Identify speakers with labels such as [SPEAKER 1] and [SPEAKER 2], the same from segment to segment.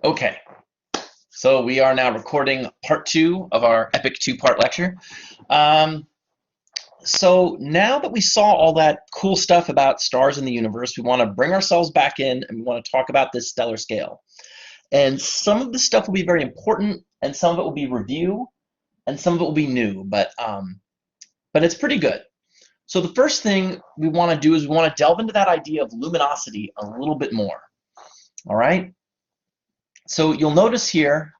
[SPEAKER 1] Okay, so we are now recording part 2 of our epic 2-part lecture. Um, so now that we saw all that cool stuff about stars in the universe, we want to bring ourselves back in and we want to talk about this stellar scale. And some of the stuff will be very important, and some of it will be review, and some of it will be new, but it's pretty good. So the first thing we want to do is we want to delve into that idea of luminosity a little bit more. All right? So you'll notice here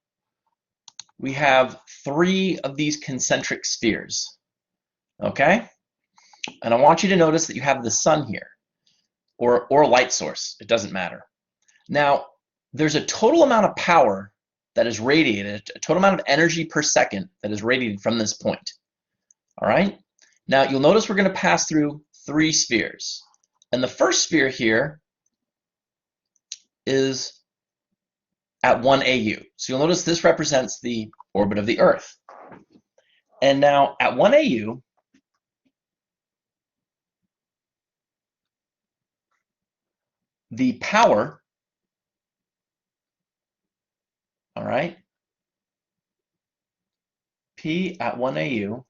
[SPEAKER 1] we have 3 of these concentric spheres, okay? And I want you to notice that you have the sun here, or a light source, it doesn't matter. Now, there's a total amount of power that is radiated, a total amount of energy per second that is radiated from this point, all right? Now, you'll notice we're gonna pass through 3 spheres. And the first sphere here is at 1 AU. So you'll notice this represents the orbit of the Earth. And now at 1 AU, the power, all right, P at 1 AU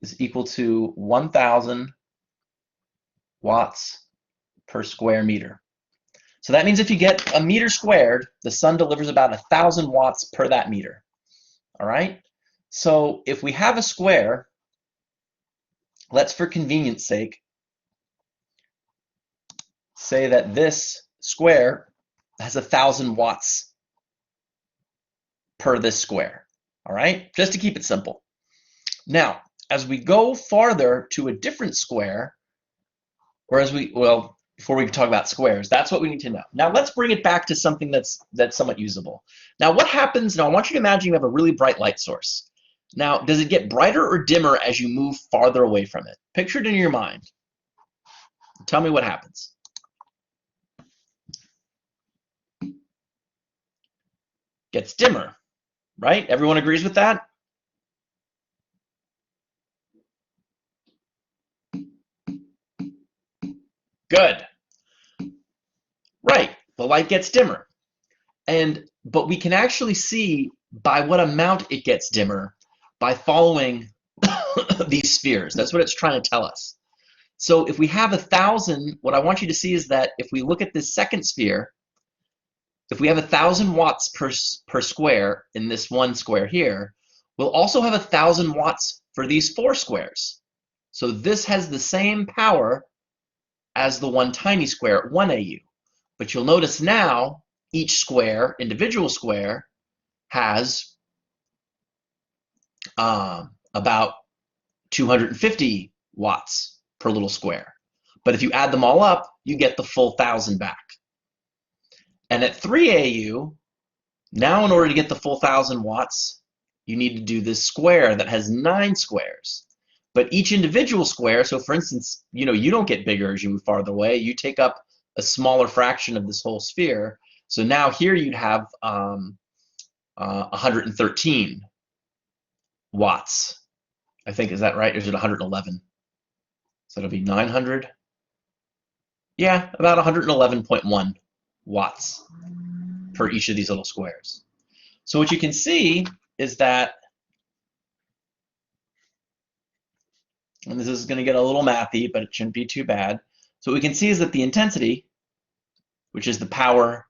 [SPEAKER 1] is equal to 1,000 watts per square meter. So that means if you get a meter squared, the sun delivers about 1,000 watts per that meter. All right? So if we have a square, let's for convenience sake say that this square has 1,000 watts per this square. All right? Just to keep it simple. Now, as we go farther to a different square, or as we, well, before we talk about squares, that's what we need to know. Now let's bring it back to something that's somewhat usable. Now what happens, now I want you to imagine you have a really bright light source. Now, does it get brighter or dimmer as you move farther away from it? Picture it in your mind. Tell me what happens. Gets dimmer, right? Everyone agrees with that? Good. Right, the light gets dimmer. But we can actually see by what amount it gets dimmer by following these spheres. That's what it's trying to tell us. So if we have 1,000, what I want you to see is that if we look at this second sphere, if we have 1,000 watts per square in this one square here, we'll also have 1,000 watts for these 4 squares. So this has the same power as the one tiny square at 1 AU. But you'll notice now each square, individual square, has about 250 watts per little square. But if you add them all up, you get the full 1,000 back. And at 3 AU, now in order to get the full 1,000 watts, you need to do this square that has 9 squares. But each individual square, so for instance, you don't get bigger as you move farther away. You take up a smaller fraction of this whole sphere. So now here you'd have 113 watts. I think, is that right? Or is it 111? So it'll be 900. Yeah, about 111.1 watts per each of these little squares. So what you can see is that, and this is going to get a little mathy, but it shouldn't be too bad. So what we can see is that the intensity, which is the power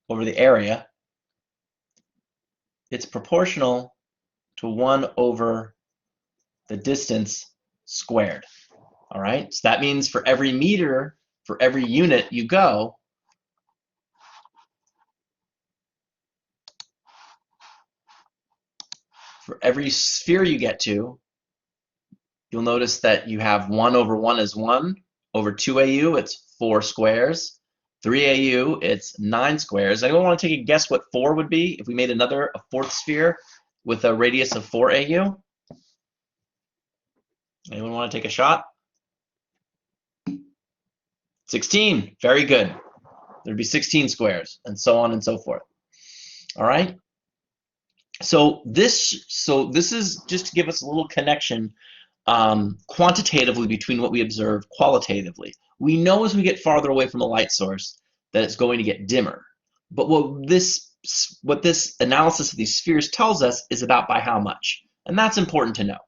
[SPEAKER 1] over the area, it's proportional to 1 over the distance squared. All right, so that means for every meter, for every unit you go, for every sphere you get to, you'll notice that you have 1 over 1 is 1, over 2 AU, it's 4 squares, 3 AU, it's 9 squares. Anyone want to take a guess what 4 would be if we made a 4th sphere with a radius of 4 AU? Anyone want to take a shot? 16, very good. There'd be 16 squares, and so on and so forth. All right? So this is just to give us a little connection quantitatively between what we observe qualitatively. We know as we get farther away from the light source that it's going to get dimmer. But what this analysis of these spheres tells us is about by how much. And that's important to know.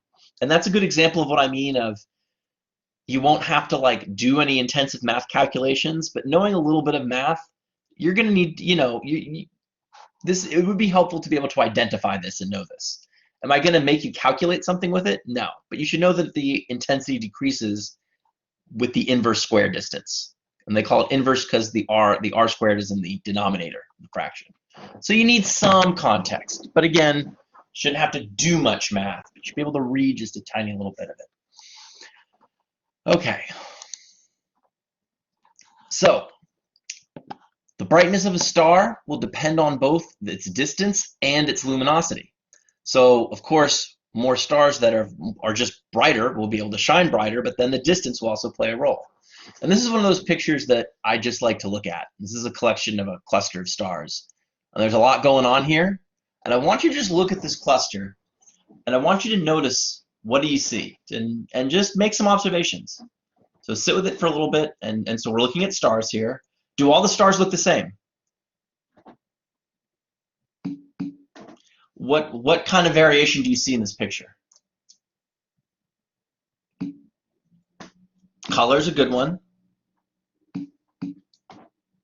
[SPEAKER 1] And that's a good example of what I mean of you won't have to like do any intensive math calculations, but knowing a little bit of math, you're going to need, it would be helpful to be able to identify this and know this. Am I going to make you calculate something with it? No, but you should know that the intensity decreases with the inverse square distance. And they call it inverse because the r squared is in the denominator of the fraction. So you need some context, but again, shouldn't have to do much math, but you should be able to read just a tiny little bit of it. Okay, so the brightness of a star will depend on both its distance and its luminosity. So, of course, more stars that are just brighter will be able to shine brighter, but then the distance will also play a role. And this is one of those pictures that I just like to look at. This is a collection of a cluster of stars. And there's a lot going on here. And I want you to just look at this cluster, and I want you to notice, what do you see? And just make some observations. So sit with it for a little bit, and so we're looking at stars here. Do all the stars look the same? What kind of variation do you see in this picture? Color's a good one.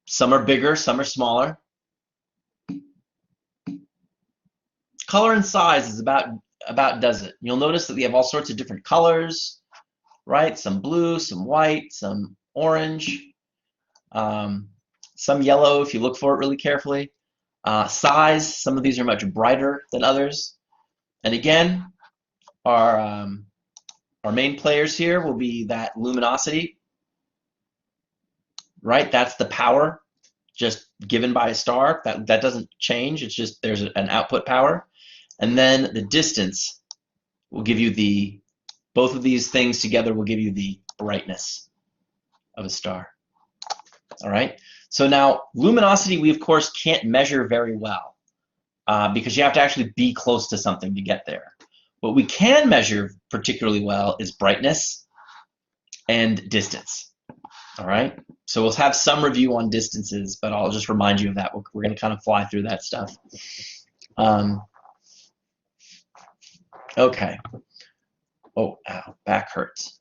[SPEAKER 1] Some are bigger, some are smaller. Color and size is about does it. You'll notice that we have all sorts of different colors, right? Some blue, some white, some orange, some yellow if you look for it really carefully. Size, some of these are much brighter than others. And again, our main players here will be that luminosity, right? That's the power just given by a star. That doesn't change. It's just there's an output power. And then the distance will give you both of these things together will give you the brightness of a star. All right. So now luminosity we of course can't measure very well because you have to actually be close to something to get there. What we can measure particularly well is brightness and distance. All right. So we'll have some review on distances, but I'll just remind you of that. We're going to kind of fly through that stuff. Okay. Oh, ow, back hurts.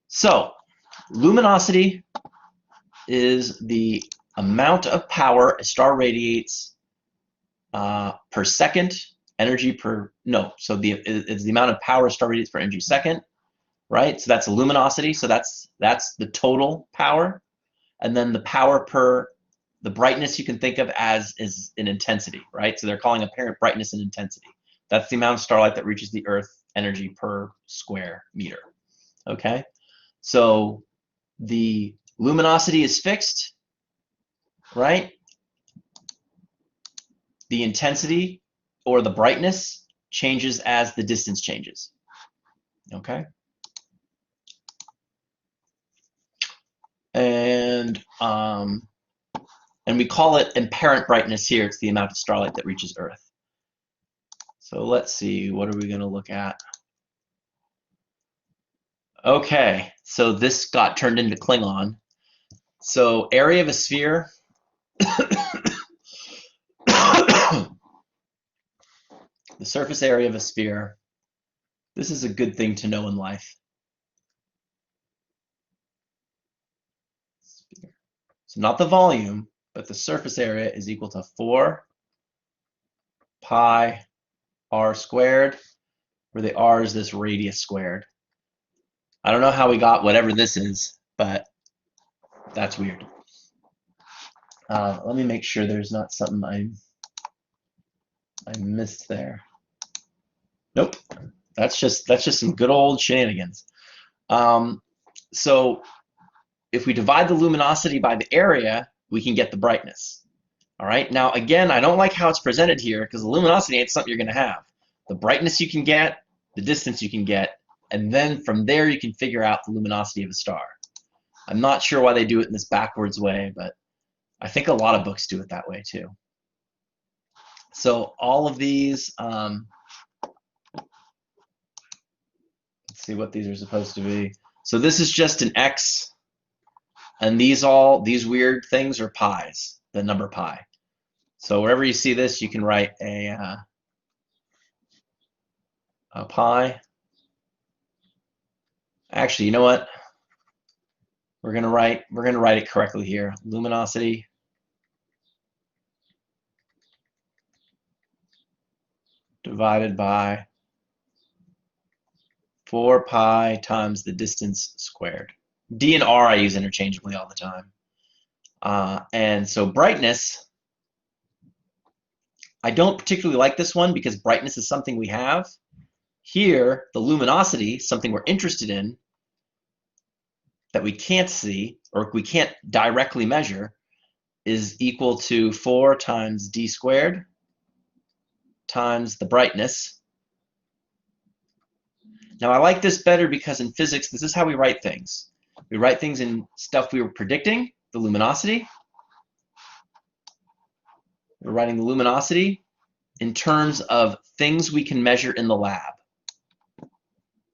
[SPEAKER 1] So luminosity is the amount of power a star radiates per second, energy per, no, so it's the amount of power a star radiates per energy second, right? So that's a luminosity, so that's the total power. And then the power per, the brightness you can think of as is an intensity, right? So they're calling apparent brightness and intensity. That's the amount of starlight that reaches the Earth, energy per square meter, okay? So the luminosity is fixed, right? The intensity or the brightness changes as the distance changes, okay? And we call it apparent brightness here. It's the amount of starlight that reaches Earth. So let's see, what are we going to look at? Okay, so this got turned into Klingon. So area of a sphere. The surface area of a sphere. This is a good thing to know in life. So not the volume, but the surface area is equal to 4 pi r squared, where the r is this radius squared. I don't know how we got whatever this is, but that's weird. Let me make sure there's not something I missed there. Nope, that's just some good old shenanigans. So if we divide the luminosity by the area, we can get the brightness. All right, now again, I don't like how it's presented here because the luminosity ain't something you're going to have. The brightness you can get, the distance you can get, and then from there you can figure out the luminosity of a star. I'm not sure why they do it in this backwards way, but I think a lot of books do it that way too. So all of these, see what these are supposed to be. So this is just an X, and these weird things are pi's, the number pi. So wherever you see this, you can write a pi. Actually, you know what? We're gonna write it correctly here. Luminosity divided by 4 pi times the distance squared. D and R I use interchangeably all the time. And so brightness, I don't particularly like this one because brightness is something we have. Here, the luminosity, something we're interested in, that we can't see or we can't directly measure, is equal to 4 times d squared times the brightness. Now I like this better because in physics, this is how we write things. We write things in stuff we were predicting, the luminosity. We're writing the luminosity in terms of things we can measure in the lab.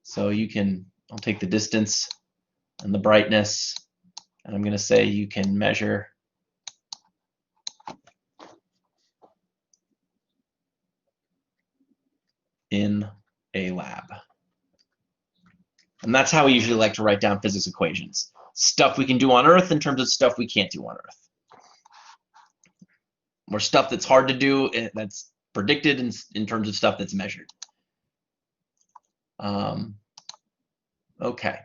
[SPEAKER 1] So I'll take the distance and the brightness, and I'm going to say you can measure in a lab. And that's how we usually like to write down physics equations. Stuff we can do on Earth in terms of stuff we can't do on Earth. Or stuff that's hard to do, that's predicted in terms of stuff that's measured. Okay.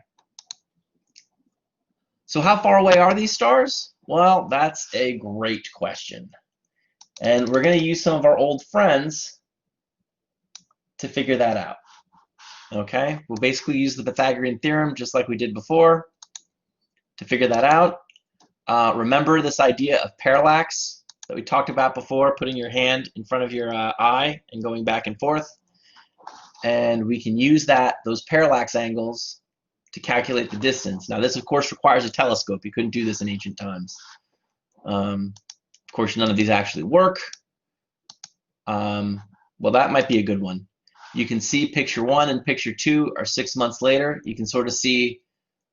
[SPEAKER 1] So how far away are these stars? Well, that's a great question. And we're going to use some of our old friends to figure that out. Okay, we'll basically use the Pythagorean theorem just like we did before to figure that out. Remember this idea of parallax that we talked about before, putting your hand in front of your eye and going back and forth. And we can use those parallax angles to calculate the distance. Now this of course requires a telescope. You couldn't do this in ancient times. Of course none of these actually work. Well, that might be a good one. You can see picture 1 and picture 2 are 6 months later. You can sort of see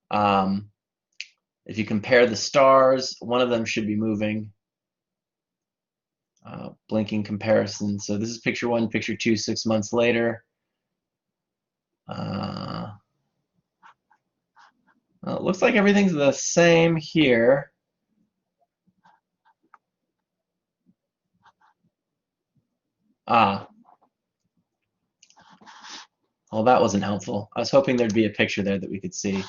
[SPEAKER 1] if you compare the stars, one of them should be moving. Blinking comparison. So this is picture 1, picture 2, 6 months later. Well, it looks like everything's the same here. Well, that wasn't helpful. I was hoping there'd be a picture there that we could see.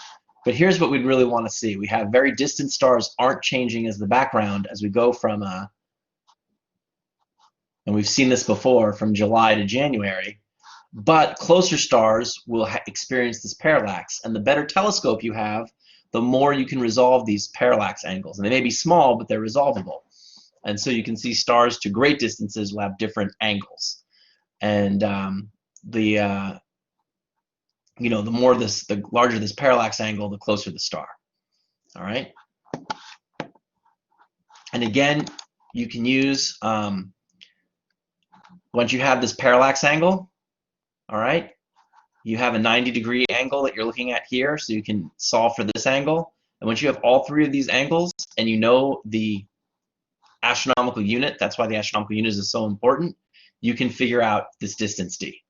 [SPEAKER 1] But here's what we'd really want to see. We have very distant stars aren't changing as the background as we go from, and we've seen this before, from July to January. But closer stars will experience this parallax. And the better telescope you have, the more you can resolve these parallax angles. And they may be small, but they're resolvable. And so you can see stars to great distances will have different angles. And the larger this parallax angle, the closer the star. All right. And again, you can use, once you have this parallax angle, all right, you have a 90-degree angle that you're looking at here, so you can solve for this angle. And once you have all 3 of these angles and you know the astronomical unit, that's why the astronomical unit is so important, you can figure out this distance d.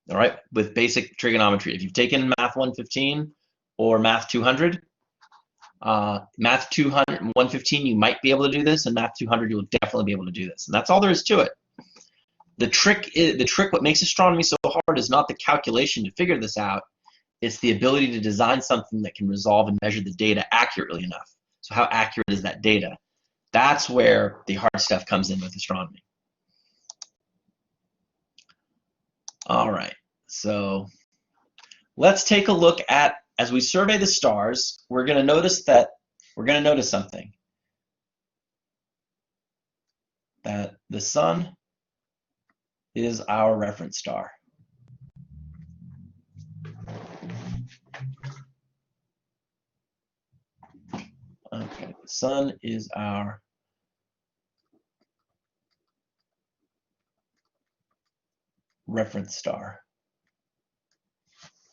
[SPEAKER 1] All right, with basic trigonometry. If you've taken Math 115 or Math 200, Math 200 and 115, you might be able to do this, and Math 200, you'll definitely be able to do this. And that's all there is to it. The trick, what makes astronomy so hard is not the calculation to figure this out. It's the ability to design something that can resolve and measure the data accurately enough. So how accurate is that data? That's where the hard stuff comes in with astronomy. All right, so let's take a look at, as we survey the stars, we're going to notice something. That the sun is our reference star. Okay, the sun is our reference star.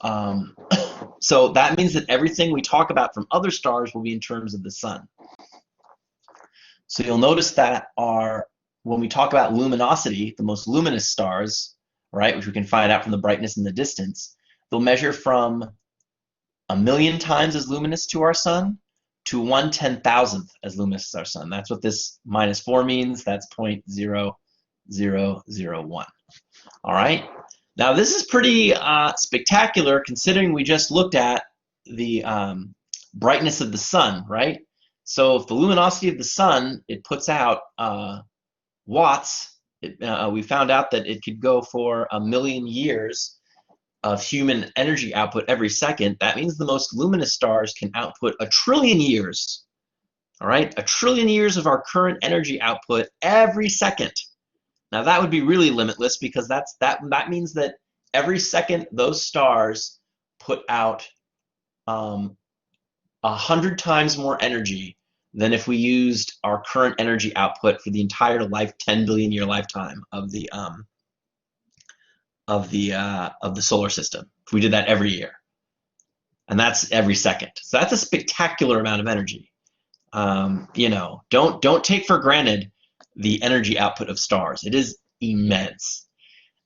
[SPEAKER 1] Um, so that means that everything we talk about from other stars will be in terms of the sun. So you'll notice that when we talk about luminosity, the most luminous stars, right, which we can find out from the brightness and the distance, they'll measure from 1,000,000 times as luminous to our sun to 1/10,000th as luminous as our sun. That's what this -4 means. That's 0.0001. All right. Now this is pretty spectacular considering we just looked at the brightness of the sun, right? So if the luminosity of the sun, it puts out watts, we found out that it could go for 1,000,000 years of human energy output every second. That means the most luminous stars can output 1,000,000,000,000 years. All right, 1,000,000,000,000 years of our current energy output every second. Now that would be really limitless because that means that every second those stars put out 100 times more energy than if we used our current energy output for the entire 10 billion year lifetime of the solar system. If we did that every year, and that's every second, so that's a spectacular amount of energy. You know, don't take for granted the energy output of stars. It is immense.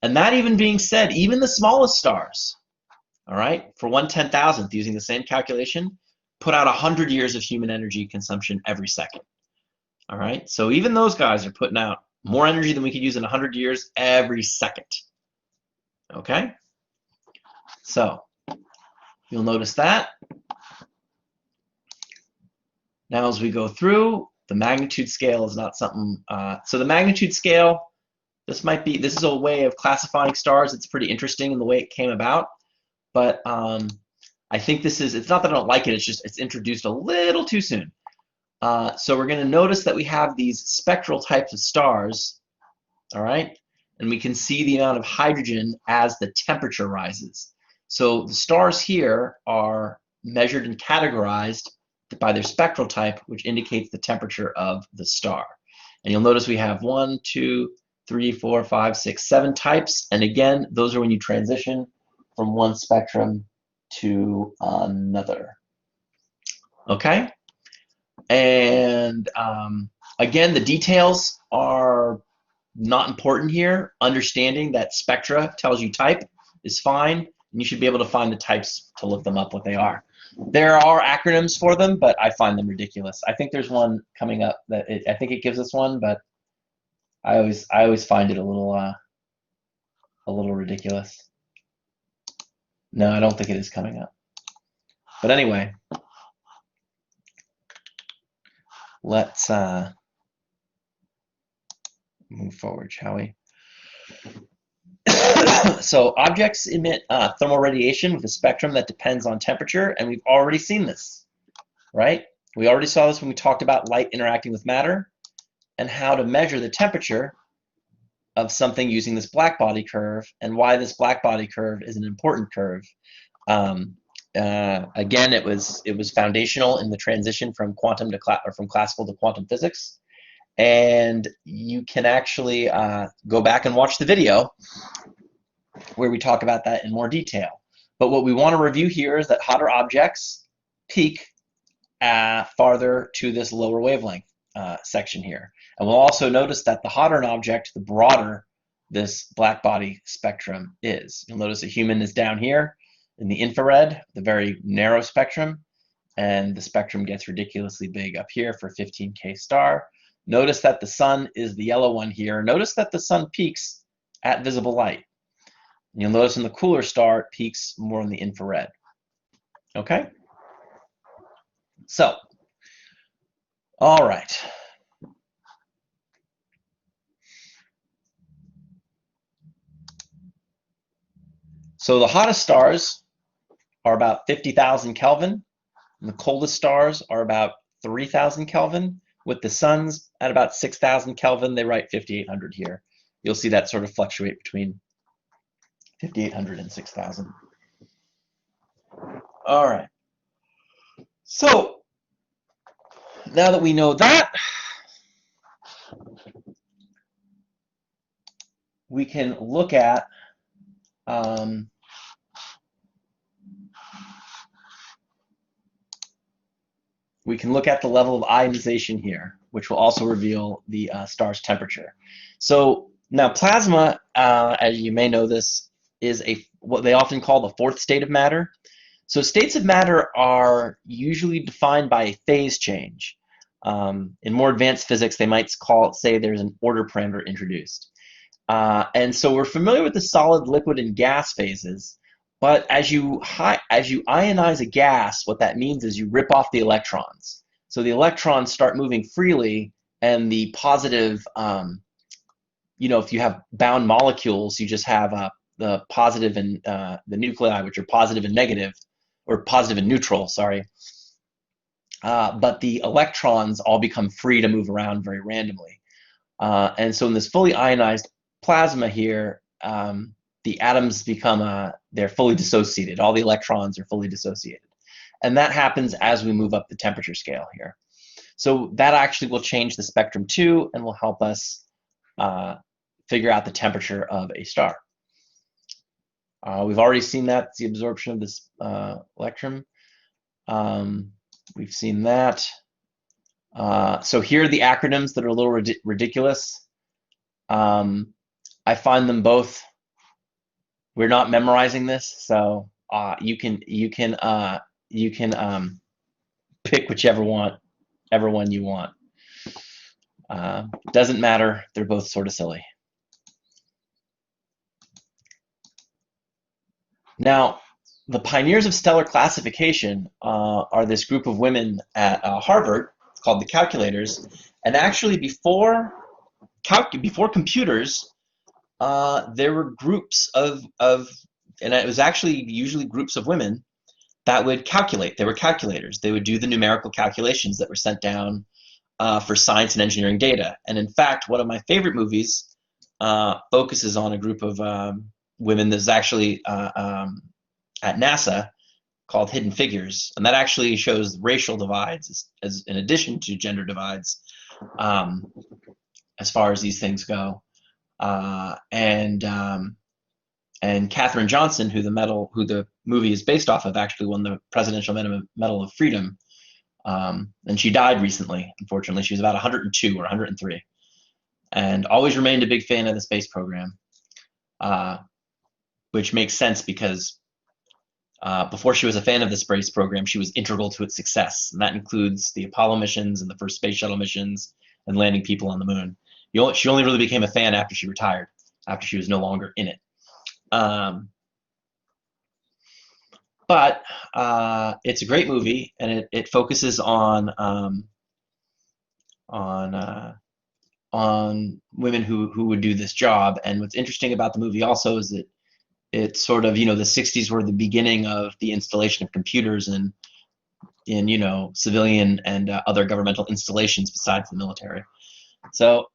[SPEAKER 1] And that even being said, even the smallest stars, all right, for 1/10,000th, using the same calculation, put out 100 years of human energy consumption every second. All right, so even those guys are putting out more energy than we could use in 100 years every second. Okay, so you'll notice that. Now as we go through, the magnitude scale is not something, so the magnitude scale, this is a way of classifying stars. It's pretty interesting in the way it came about, but I think it's not that I don't like it, it's introduced a little too soon. So we're going to notice that we have these spectral types of stars, all right? And we can see the amount of hydrogen as the temperature rises. So the stars here are measured and categorized by their spectral type, which indicates the temperature of the star. And you'll notice we have 1, 2, 3, 4, 5, 6, 7 types. And again, those are when you transition from one spectrum to another. Okay? And again, the details are not important here. Understanding that spectra tells you type is fine, and you should be able to find the types to look them up what they are. There are acronyms for them, but I find them ridiculous. I think there's one coming up that I think it gives us one, but I always find it a little ridiculous. No, I don't think it is coming up. But anyway, let's move forward, shall we? So objects emit thermal radiation with a spectrum that depends on temperature, and we've already seen this, right? We already saw this when we talked about light interacting with matter and how to measure the temperature of something using this blackbody curve, and why this blackbody curve is an important curve. Again, it was foundational in the transition from from classical to quantum physics. And you can actually go back and watch the video where we talk about that in more detail. But what we want to review here is that hotter objects peak farther to this lower wavelength section here. And we'll also notice that the hotter an object, the broader this black body spectrum is. You'll notice a human is down here in the infrared, the very narrow spectrum, and the spectrum gets ridiculously big up here for 15K star. Notice that the sun is the yellow one here. Notice that the sun peaks at visible light. And you'll notice in the cooler star, it peaks more in the infrared. Okay? So, all right. So the hottest stars are about 50,000 Kelvin, and the coldest stars are about 3,000 Kelvin, with the suns at about 6,000 Kelvin. They write 5,800 here. You'll see that sort of fluctuate between 5,800 and 6,000. All right. So now that we know that, we can look at we can look at the level of ionization here, which will also reveal the star's temperature. So now plasma, as you may know this, is what they often call the fourth state of matter. So states of matter are usually defined by a phase change. In more advanced physics, they might say there's an order parameter introduced. And so we're familiar with the solid, liquid, and gas phases. But as you ionize a gas, what that means is you rip off the electrons. So the electrons start moving freely, and the positive, if you have bound molecules, you just have the positive and the nuclei, which are positive and negative, or positive and neutral, sorry. But the electrons all become free to move around very randomly. And so in this fully ionized plasma here, the atoms they're fully dissociated. All the electrons are fully dissociated. And that happens as we move up the temperature scale here. So that actually will change the spectrum too, and will help us figure out the temperature of a star. We've already seen that. It's the absorption of this electron. We've seen that. So here are the acronyms that are a little ridiculous. I find them both. We're not memorizing this, so you can pick whichever one you want. Doesn't matter. They're both sort of silly. Now, the pioneers of stellar classification are this group of women at Harvard called the calculators, and actually before computers, there were groups of and it was actually usually groups of women that would calculate. They were calculators. They would do the numerical calculations that were sent down for science and engineering data. And in fact, one of my favorite movies focuses on a group of women that's actually at NASA called Hidden Figures, and that actually shows racial divides as in addition to gender divides as far as these things go. And Katherine Johnson, who the movie is based off of, actually won the Presidential Medal of Freedom, and she died recently. Unfortunately, she was about 102 or 103, and always remained a big fan of the space program, which makes sense because before she was a fan of the space program, she was integral to its success, and that includes the Apollo missions and the first space shuttle missions and landing people on the moon. She only really became a fan after she retired, after she was no longer in it. But it's a great movie, and it focuses on women who would do this job. And what's interesting about the movie also is that it's sort of, the 60s were the beginning of the installation of computers in civilian and other governmental installations besides the military. So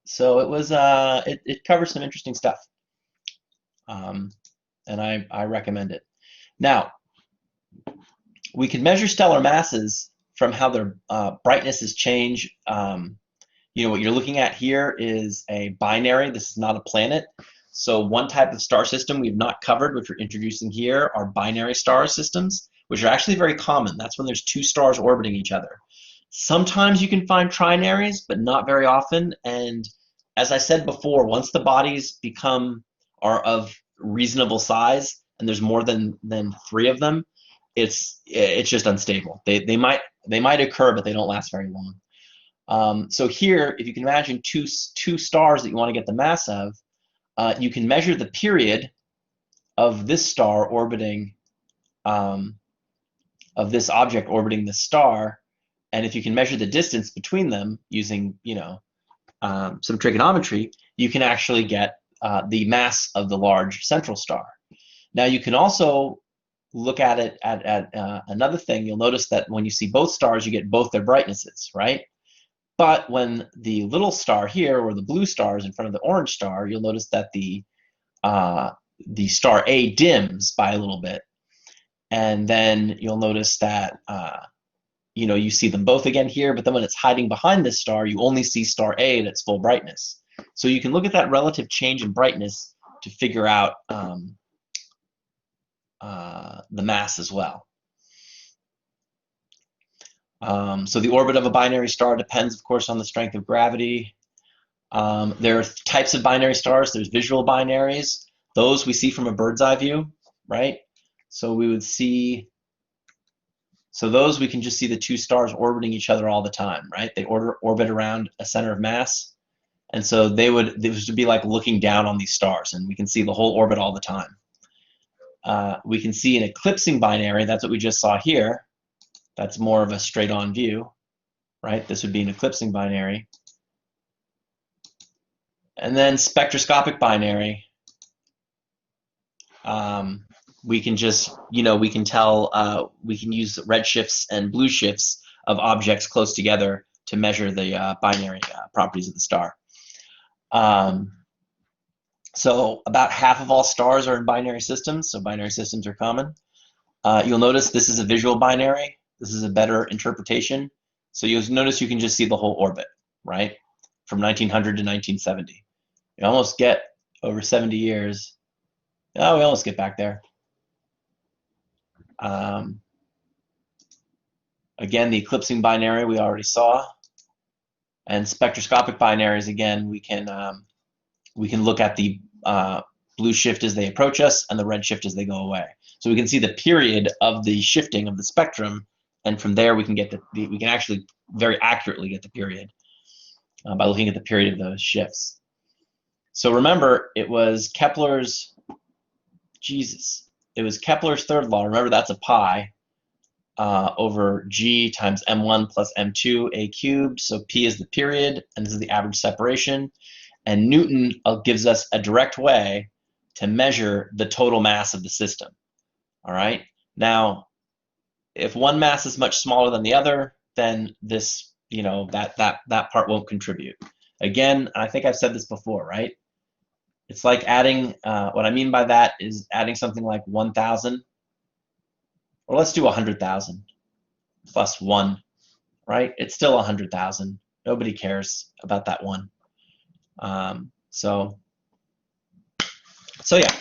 [SPEAKER 1] so it was it covers some interesting stuff, and I recommend it. Now, we can measure stellar masses from how their brightnesses change. What you're looking at here is a binary. This is not a planet. So one type of star system we've not covered, which we're introducing here, are binary star systems, which are actually very common. That's when there's two stars orbiting each other. Sometimes you can find trinaries, but not very often. And as I said before, once the bodies are of reasonable size, and there's more than 3 of them, it's just unstable. They might occur, but they don't last very long. So here, if you can imagine two stars that you want to get the mass of, you can measure the period of this star orbiting, of this object orbiting this star, and if you can measure the distance between them using some trigonometry, you can actually get the mass of the large central star. Now you can also look at it at another thing. You'll notice that when you see both stars, you get both their brightnesses, right? But when the little star here, or the blue star, is in front of the orange star, you'll notice that the star A dims by a little bit, and then you'll notice that you see them both again here. But then when it's hiding behind this star, you only see star A at its full brightness. So you can look at that relative change in brightness to figure out the mass as well. So the orbit of a binary star depends, of course, on the strength of gravity. There are types of binary stars. There's visual binaries. Those we see from a bird's eye view, right? So we would see, so those we can just see the two stars orbiting each other all the time, right? They orbit around a center of mass. And so this would be like looking down on these stars, and we can see the whole orbit all the time. We can see an eclipsing binary. That's what we just saw here. That's more of a straight-on view, right? This would be an eclipsing binary. And then spectroscopic binary. We can just, we can tell, we can use red shifts and blue shifts of objects close together to measure the binary properties of the star. So about half of all stars are in binary systems, so binary systems are common. You'll notice this is a visual binary. This is a better interpretation. So you'll notice you can just see the whole orbit, right? From 1900 to 1970. You almost get over 70 years. Oh, we almost get back there. Again, the eclipsing binary we already saw. And spectroscopic binaries, again, we can look at the blue shift as they approach us and the red shift as they go away. So we can see the period of the shifting of the spectrum, and from there we can get we can actually very accurately get the period by looking at the period of those shifts. So remember, it was Kepler's third law. Remember, that's a pi over g times m1 plus m2 a cubed. So p is the period, and this is the average separation. And Newton gives us a direct way to measure the total mass of the system. All right. Now, if one mass is much smaller than the other, then this, that part won't contribute. Again, I think I've said this before, right? It's like adding, what I mean by that is adding something like 1,000, or let's do 100,000 plus 1, right? It's still 100,000. Nobody cares about that one. So yeah.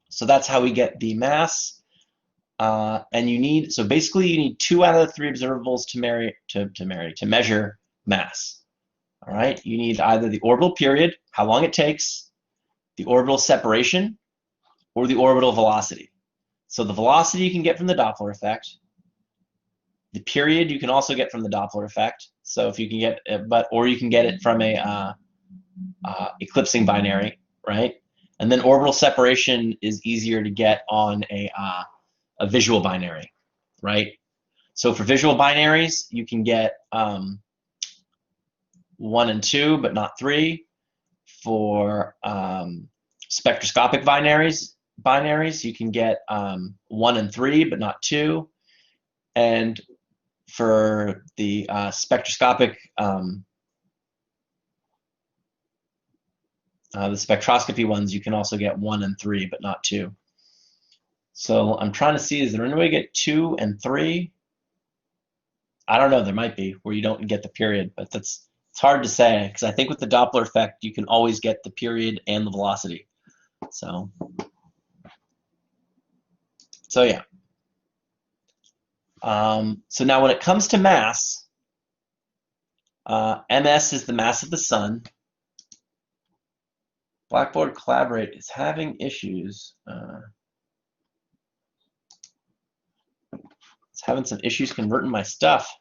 [SPEAKER 1] So that's how we get the mass. And so basically you need 2 out of the 3 observables to measure mass. All right, you need either the orbital period, how long it takes, the orbital separation, or the orbital velocity. So the velocity you can get from the Doppler effect. The period you can also get from the Doppler effect. So if you can get, or you can get it from a eclipsing binary, right? And then orbital separation is easier to get on a visual binary, right? So for visual binaries, you can get 1 and 2, but not 3. For spectroscopic binaries, you can get 1 and 3, but not 2. And for the spectroscopic, the spectroscopy ones, you can also get 1 and 3, but not 2. So I'm trying to see, is there any way to get 2 and 3? I don't know, there might be, where you don't get the period, but it's hard to say, because I think with the Doppler effect, you can always get the period and the velocity. So yeah. So now when it comes to mass, ms is the mass of the sun. Blackboard Collaborate is having issues. It's having some issues converting my stuff.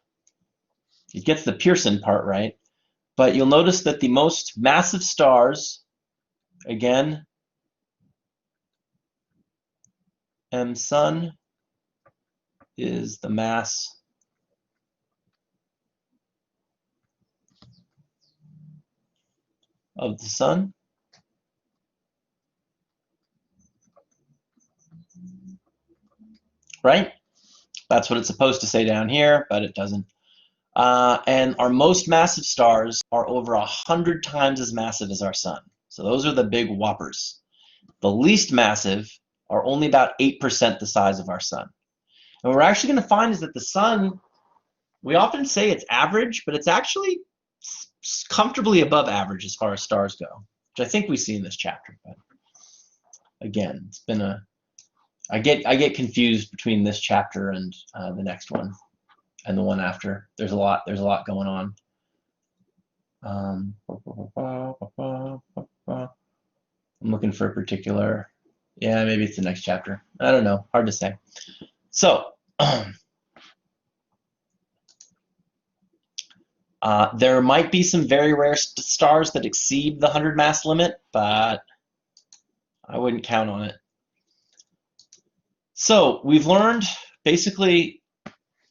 [SPEAKER 1] It gets the Pearson part right, but you'll notice that the most massive stars, again, m sun is the mass of the sun. Right? That's what it's supposed to say down here, but it doesn't. And our most massive stars are over 100 times as massive as our sun. So those are the big whoppers. The least massive are only about 8% the size of our sun. And what we're actually going to find is that the sun, we often say it's average, but it's actually comfortably above average as far as stars go, which I think we see in this chapter. But again, it's been a I get confused between this chapter and the next one and the one after. There's a lot going on. I'm looking for a particular. Yeah, maybe it's the next chapter. I don't know. Hard to say. So there might be some very rare stars that exceed the 100 mass limit, but I wouldn't count on it. So we've learned basically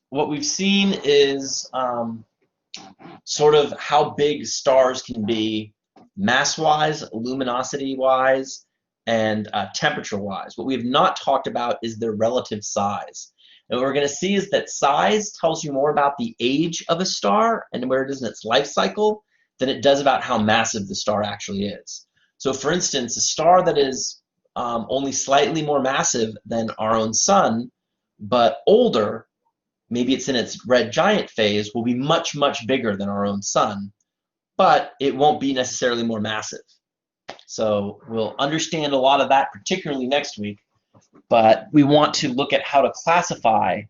[SPEAKER 1] what we've seen is sort of how big stars can be mass-wise, luminosity-wise, and temperature-wise. What we have not talked about is their relative size. And what we're going to see is that size tells you more about the age of a star and where it is in its life cycle than it does about how massive the star actually is. So for instance, a star that is only slightly more massive than our own sun, but older, maybe it's in its red giant phase, will be much, much bigger than our own sun, but it won't be necessarily more massive. So we'll understand a lot of that, particularly next week, but we want to look at how to classify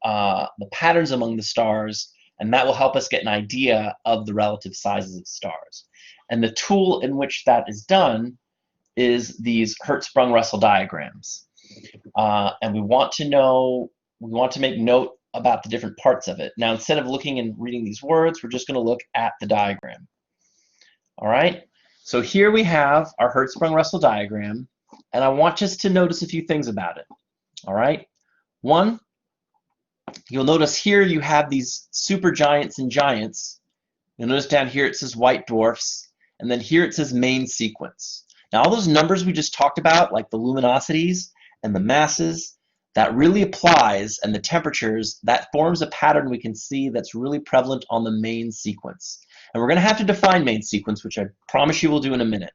[SPEAKER 1] the patterns among the stars, and that will help us get an idea of the relative sizes of stars. And the tool in which that is done is these Hertzsprung-Russell diagrams. And we want to make note about the different parts of it. Now, instead of looking and reading these words, we're just going to look at the diagram. All right, so here we have our Hertzsprung-Russell diagram, and I want us to notice a few things about it. All right, one, you'll notice here you have these supergiants and giants. You'll notice down here it says white dwarfs, and then here it says main sequence. Now, all those numbers we just talked about, like the luminosities and the masses, that really applies, and the temperatures, that forms a pattern we can see that's really prevalent on the main sequence. And we're going to have to define main sequence, which I promise you we'll do in a minute.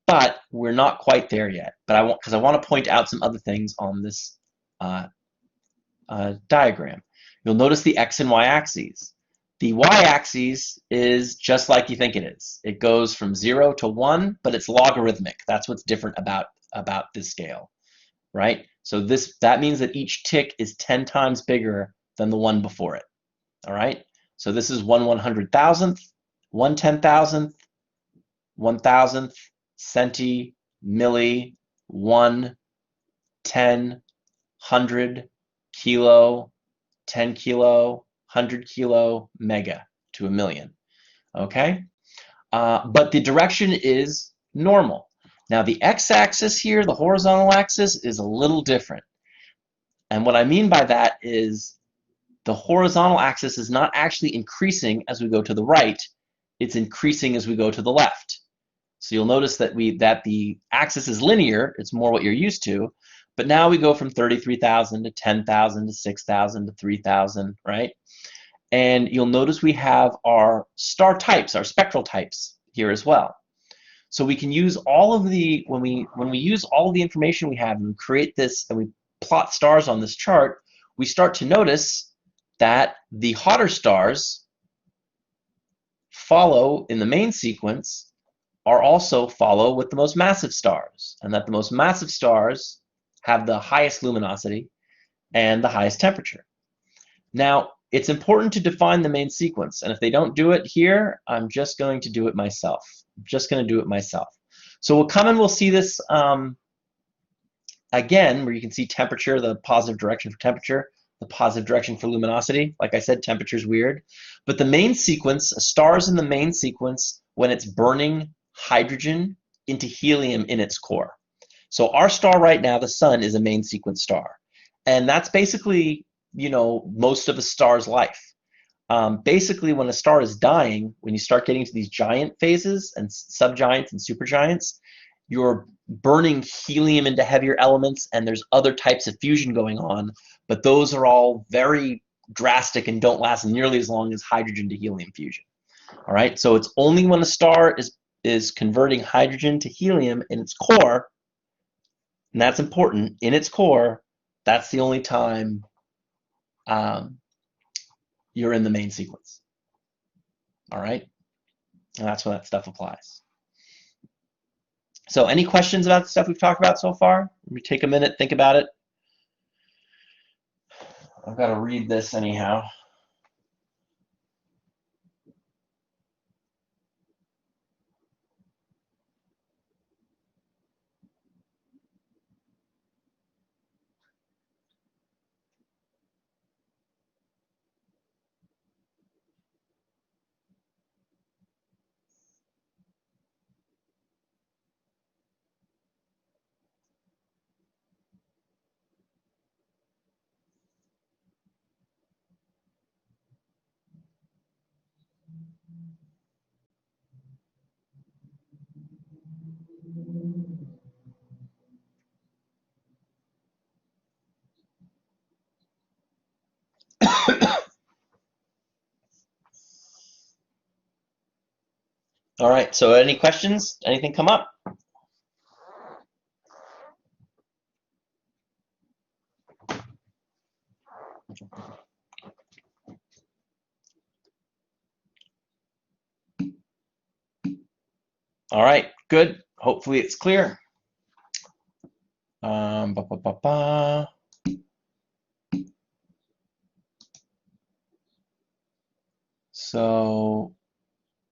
[SPEAKER 1] But we're not quite there yet. But because I want to point out some other things on this diagram. You'll notice the x and y axes. The y-axis is just like you think it is. It goes from 0 to 1, but it's logarithmic. That's what's different about this scale, right? So that means that each tick is 10 times bigger than the one before it, all right? So this is 1/100,000th, 1/10,000th, 1,000th, centi, milli, 1, 10, 100, kilo, 10 kilo, 100 kilo, mega to a million, okay? But the direction is normal. Now the x-axis here, the horizontal axis, is a little different. And what I mean by that is the horizontal axis is not actually increasing as we go to the right, it's increasing as we go to the left. So you'll notice that the axis is linear, it's more what you're used to, but now we go from 33,000 to 10,000 to 6,000 to 3,000, right? And you'll notice we have our star types, our spectral types here as well. So we can use all of the, when we use all of the information we have and we create this and we plot stars on this chart, we start to notice that the hotter stars follow in the main sequence also follow with the most massive stars, and that the most massive stars have the highest luminosity and the highest temperature. Now, it's important to define the main sequence, and if they don't do it here, I'm just going to do it myself. I'm just going to do it myself. So we'll come and we'll see this again, where you can see temperature, the positive direction for temperature, the positive direction for luminosity. Like I said, temperature is weird. But the main sequence, a star is in the main sequence when it's burning hydrogen into helium in its core. So our star right now, the sun, is a main sequence star. And that's basically, you know, most of a star's life. Basically, when a star is dying, when you start getting to these giant phases and subgiants and supergiants, you're burning helium into heavier elements, and there's other types of fusion going on, but those are all very drastic and don't last nearly as long as hydrogen to helium fusion. All right, so it's only when a star is converting hydrogen to helium in its core, and that's important, in its core, that's the only time you're in the main sequence. All right, and that's when that stuff applies. So any questions about the stuff we've talked about so far? Let me take a minute, think about it. I've got to read this anyhow. All right, so any questions? Anything come up? All right, good. Hopefully it's clear. Ba, ba, ba, ba. So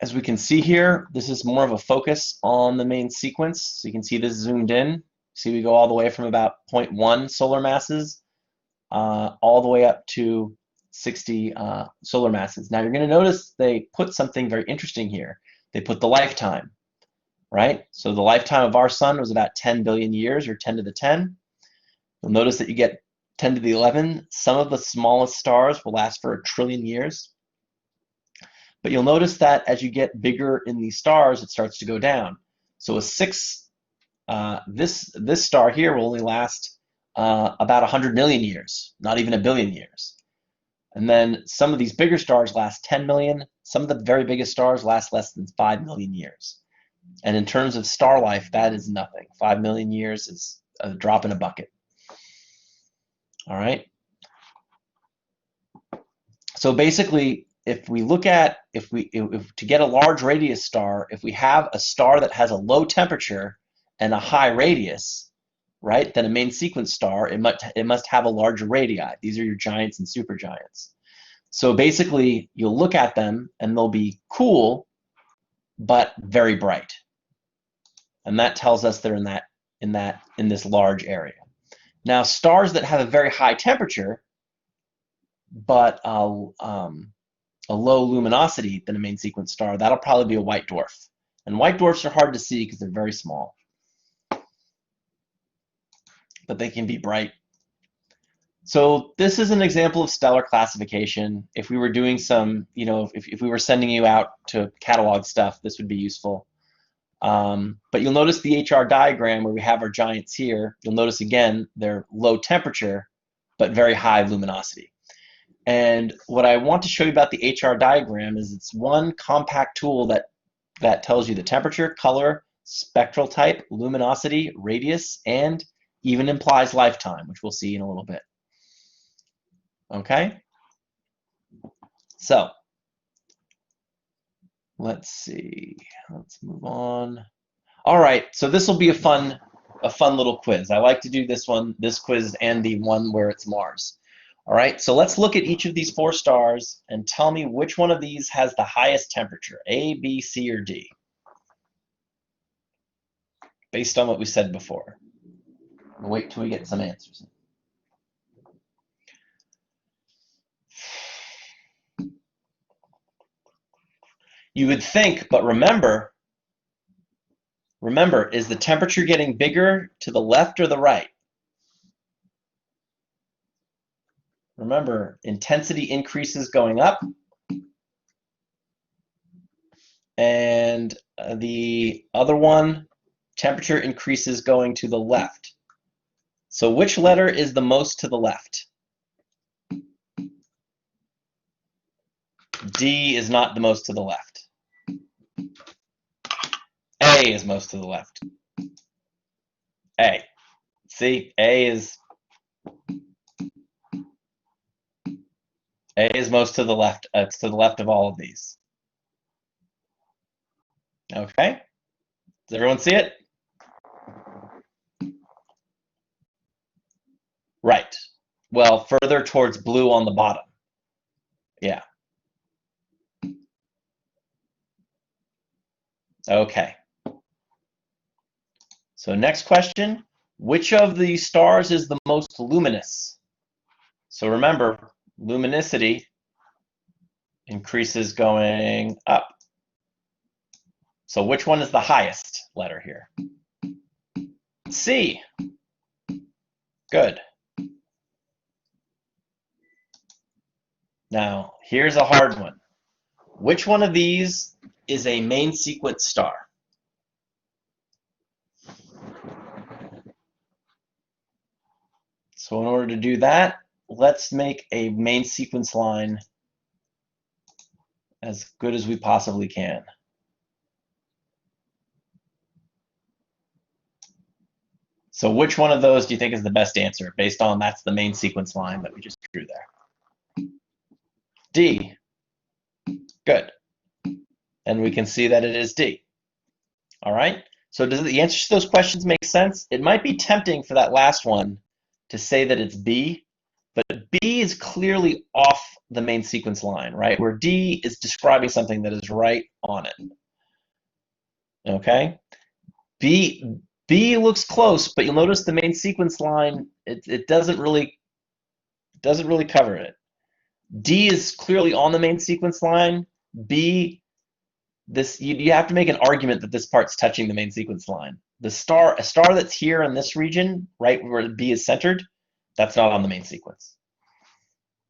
[SPEAKER 1] as we can see here, this is more of a focus on the main sequence. So you can see this zoomed in. See, we go all the way from about 0.1 solar masses all the way up to 60 solar masses. Now you're going to notice they put something very interesting here. They put the lifetime, right? So the lifetime of our sun was about 10 billion years, or 10 to the 10. You'll notice that you get 10 to the 11. Some of the smallest stars will last for 1 trillion years. But you'll notice that as you get bigger in these stars, it starts to go down. So a 6, this star here will only last about 100 million years, not even 1 billion years. And then some of these bigger stars last 10 million. Some of the very biggest stars last less than 5 million years. And in terms of star life, that is nothing. 5 million years is a drop in a bucket. All right. So basically, if we look at, if to get a large radius star, if we have a star that has a low temperature and a high radius, right, then a main sequence star, it must have a larger radii. These are your giants and supergiants. So basically, you'll look at them and they'll be cool, but very bright, and that tells us they're in this large area. Now, stars that have a very high temperature, but a low luminosity than a main sequence star, that'll probably be a white dwarf. And white dwarfs are hard to see because they're very small, but they can be bright. So this is an example of stellar classification. If we were doing some, if we were sending you out to catalog stuff, this would be useful. But you'll notice the HR diagram where we have our giants here. You'll notice again, they're low temperature, but very high luminosity. And what I want to show you about the HR diagram is it's one compact tool that tells you the temperature, color, spectral type, luminosity, radius, and even implies lifetime, which we'll see in a little bit. Okay? So, let's see. Let's move on. All right, so this will be a fun little quiz. I like to do this quiz and the one where it's Mars. All right, so let's look at each of these 4 stars and tell me which one of these has the highest temperature, A, B, C, or D, based on what we said before. We'll wait till we get some answers. You would think, but remember, is the temperature getting bigger to the left or the right? Remember, intensity increases going up, and the other one, temperature increases going to the left. So which letter is the most to the left? D is not the most to the left. A is most to the left. A. See, A is most to the left. It's to the left of all of these. Okay? Does everyone see it? Right. Well, further towards blue on the bottom. Yeah. Okay. So next question, which of these stars is the most luminous? So remember, luminosity increases going up. So which one is the highest letter here? C. Good. Now, here's a hard one. Which one of these is a main sequence star? So in order to do that, let's make a main sequence line as good as we possibly can. So which one of those do you think is the best answer based on that's the main sequence line that we just drew there? D. Good. And we can see that it is D. All right. So does the answers to those questions make sense? It might be tempting for that last one to say that it's B, but B is clearly off the main sequence line, right? Where D is describing something that is right on it. Okay. B looks close, but you'll notice the main sequence line, it doesn't really cover it. D is clearly on the main sequence line. B, you have to make an argument that this part's touching the main sequence line. A star that's here in this region, right where B is centered, that's not on the main sequence.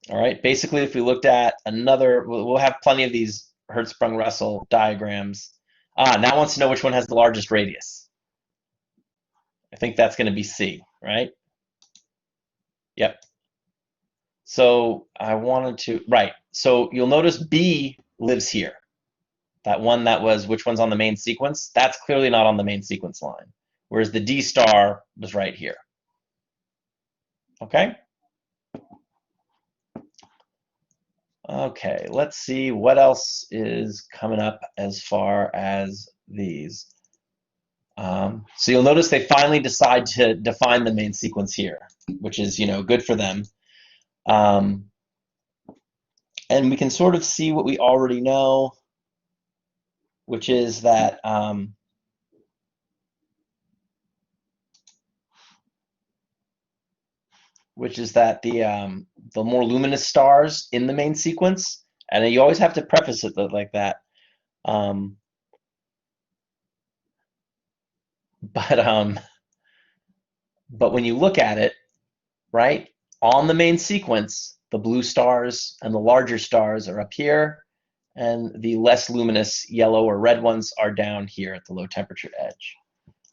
[SPEAKER 1] All right. Basically, if we looked at another, we'll have plenty of these Hertzsprung-Russell diagrams. Now wants to know which one has the largest radius. I think that's going to be C, right? Yep. So I wanted to, right. So you'll notice B lives here. That one that was, which one's on the main sequence? That's clearly not on the main sequence line. Whereas the D star was right here. Okay? Okay, let's see what else is coming up as far as these. So you'll notice they finally decide to define the main sequence here, which is, good for them. And we can sort of see what we already know, which is that the more luminous stars in the main sequence, and you always have to preface it like that. But when you look at it, right, on the main sequence, the blue stars and the larger stars are up here, and the less luminous yellow or red ones are down here at the low temperature edge.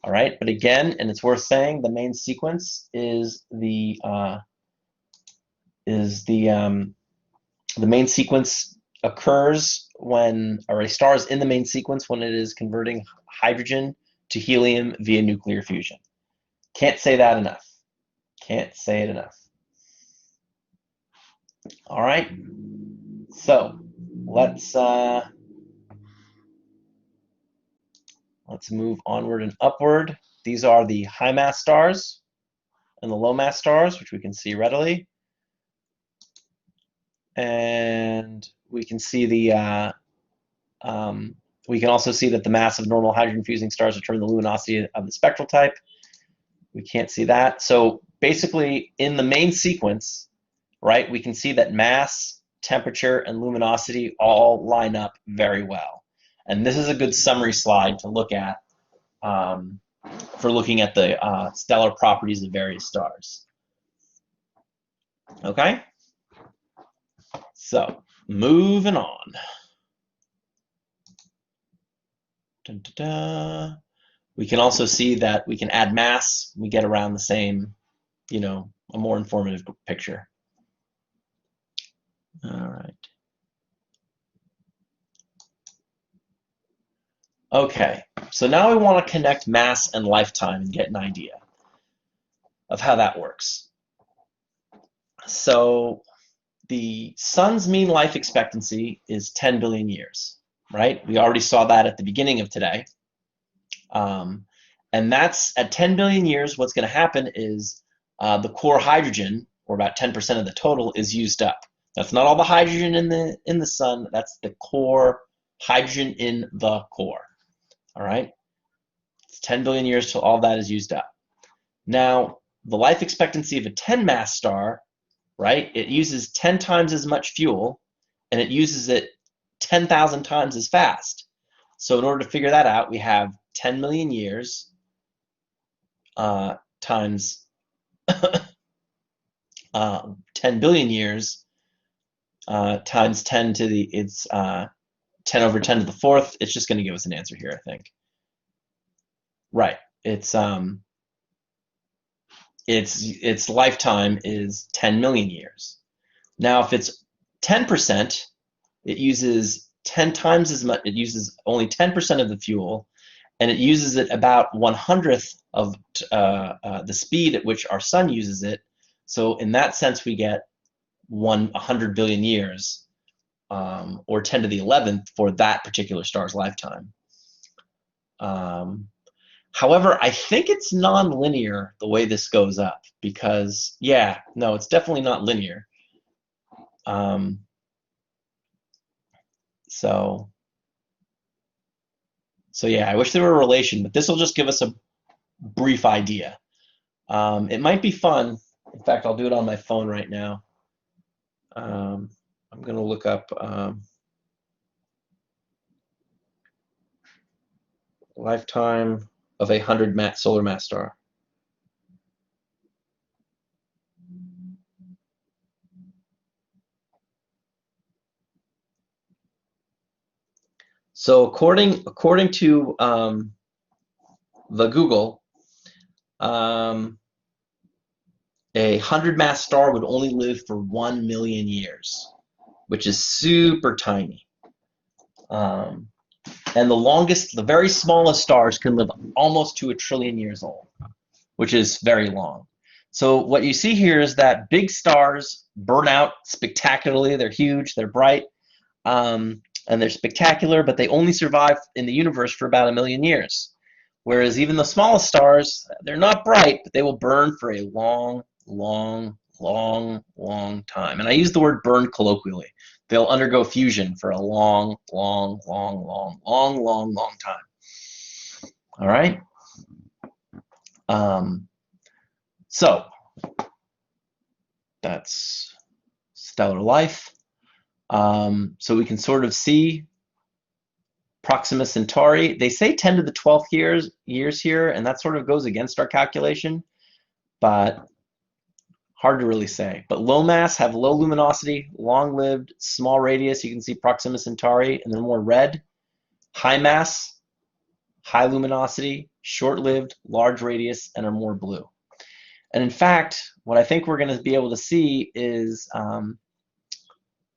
[SPEAKER 1] All right, but again, and it's worth saying, the main sequence is the main sequence occurs when, or a star is in the main sequence when it is converting hydrogen to helium via nuclear fusion. Can't say that enough. Can't say it enough. All right, so let's move onward and upward. These are the high mass stars and the low mass stars, which we can see readily. And we can see we can also see that the mass of normal hydrogen fusing stars determine the luminosity of the spectral type. We can't see that. So basically, in the main sequence, right, we can see that mass, temperature, and luminosity all line up very well. And this is a good summary slide to look at for looking at the stellar properties of various stars. Okay? So, moving on. Dun, dun, dun. We can also see that we can add mass. We get around the same, a more informative picture. All right. Okay, so now we want to connect mass and lifetime and get an idea of how that works. So the sun's mean life expectancy is 10 billion years, right? We already saw that at the beginning of today. And that's at 10 billion years, what's going to happen is the core hydrogen, or about 10% of the total, is used up. That's not all the hydrogen in the sun. That's the core hydrogen in the core. All right, it's 10 billion years till all that is used up. Now, the life expectancy of a 10 mass star, right? It uses 10 times as much fuel, and it uses it 10,000 times as fast. So in order to figure that out, we have 10 million years times 10 billion years times 10 to the, it's 10 over 10 to the fourth. It's just going to give us an answer here, I think. Right. Its lifetime is 10 million years. Now, if it's 10%, it uses 10 times as much. It uses only 10% of the fuel, and it uses it about 1/100th of the speed at which our sun uses it. So in that sense, we get 100 billion years, or 10 to the 11th for that particular star's lifetime. However, I think it's non-linear the way this goes up, because, yeah, no, it's definitely not linear. So yeah, I wish there were a relation, but this will just give us a brief idea. It might be fun. In fact, I'll do it on my phone right now. I'm going to look up lifetime of a 100 solar mass star. So according to the Google, a 100 mass star would only live for 1 million years, which is super tiny. And the very smallest stars can live almost to 1 trillion years old, which is very long. So what you see here is that big stars burn out spectacularly. They're huge, they're bright, and they're spectacular, but they only survive in the universe for about 1 million years. Whereas even the smallest stars, they're not bright, but they will burn for a long, long, long, long time. And I use the word burn colloquially. They'll undergo fusion for a long, long, long, long, long, long, long time. All right? So that's stellar life. So we can sort of see Proxima Centauri. They say 10 to the 12th years here, and that sort of goes against our calculation, but hard to really say. But low mass have low luminosity, long-lived, small radius. You can see Proxima Centauri, and they're more red. High mass, high luminosity, short-lived, large radius, and are more blue. And in fact, what I think we're going to be able to see is, well,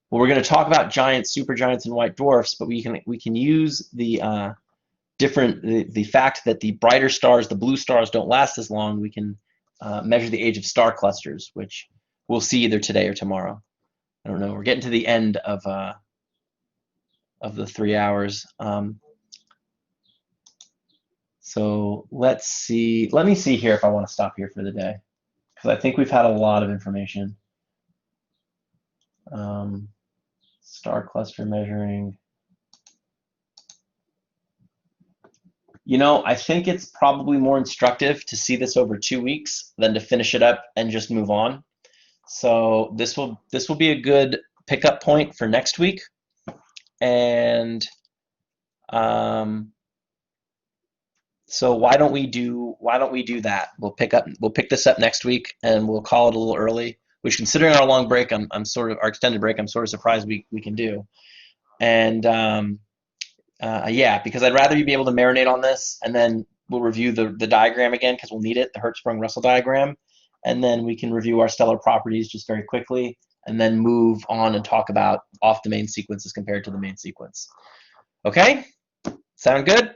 [SPEAKER 1] we're going to talk about giants, supergiants, and white dwarfs, but we can use the fact that the brighter stars, the blue stars, don't last as long. We can measure the age of star clusters, which we'll see either today or tomorrow. I don't know. We're getting to the end of the 3 hours. So let's see. Let me see here if I want to stop here for the day, because I think we've had a lot of information. Star cluster measuring. You know, I think it's probably more instructive to see this over 2 weeks than to finish it up and just move on. So this will be a good pickup point for next week. And so why don't we do that? We'll pick this up next week, and we'll call it a little early, which, considering our long break, our extended break, I'm sort of surprised we can do. And yeah, because I'd rather you be able to marinate on this, and then we'll review the diagram again, because we'll need it, the Hertzsprung-Russell diagram, and then we can review our stellar properties just very quickly, and then move on and talk about off the main sequence as compared to the main sequence. Okay? Sound good?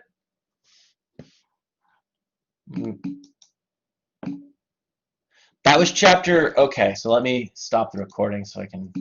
[SPEAKER 1] That was chapter, okay, so let me stop the recording so I can